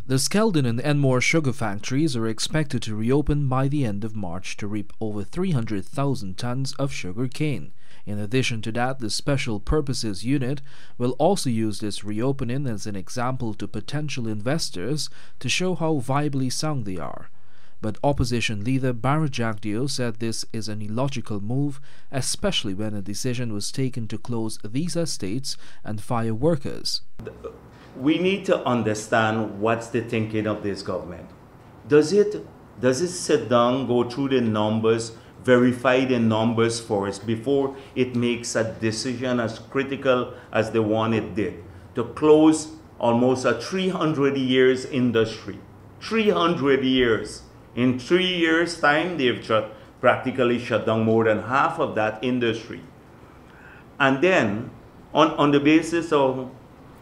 The Skeldon and Enmore sugar factories are expected to reopen by the end of March to reap over 300,000 tons of sugar cane. In addition to that, the Special Purposes Unit will also use this reopening as an example to potential investors to show how viably sound they are. But opposition leader Jagdeo said this is an illogical move, especially when a decision was taken to close these estates and fire workers. We need to understand what's the thinking of this government. Does it sit down, go through the numbers, verify the numbers for us before it makes a decision as critical as the one it did to close almost a 300 years industry? 300 years. In 3 years' time, they've practically shut down more than half of that industry. And then, on the basis of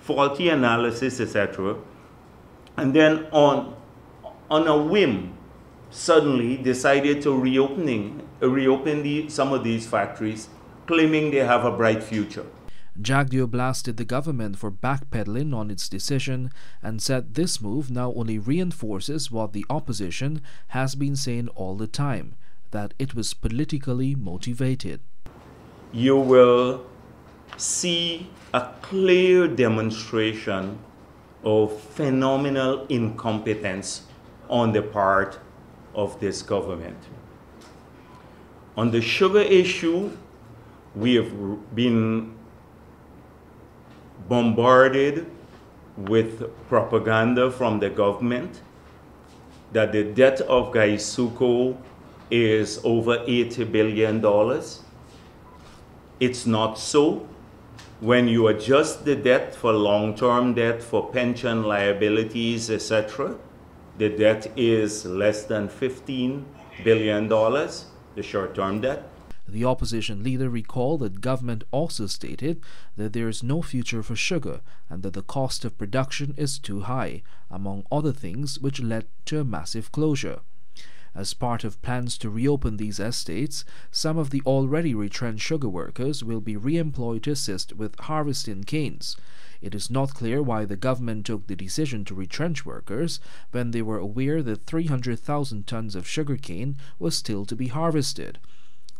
faulty analysis, etc., and then on a whim, suddenly decided to reopen some of these factories, claiming they have a bright future. Jagdeo blasted the government for backpedaling on its decision and said this move now only reinforces what the opposition has been saying all the time, that it was politically motivated. You will see a clear demonstration of phenomenal incompetence on the part of this government. On the sugar issue, we have been bombarded with propaganda from the government that the debt of Gaisuco is over $80 billion. It's not so. When you adjust the debt for long-term debt, for pension liabilities, etc., the debt is less than $15 billion, the short-term debt. The opposition leader recalled that government also stated that there is no future for sugar and that the cost of production is too high, among other things which led to a massive closure. As part of plans to reopen these estates, some of the already retrenched sugar workers will be re-employed to assist with harvesting canes. It is not clear why the government took the decision to retrench workers when they were aware that 300,000 tons of sugar cane was still to be harvested.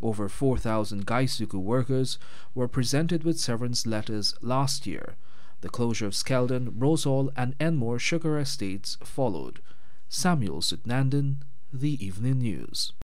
Over 4,000 Gaisuco workers were presented with severance letters last year. The closure of Skeldon, Rosal and Enmore sugar estates followed. Samuel Sutnandan, The Evening News.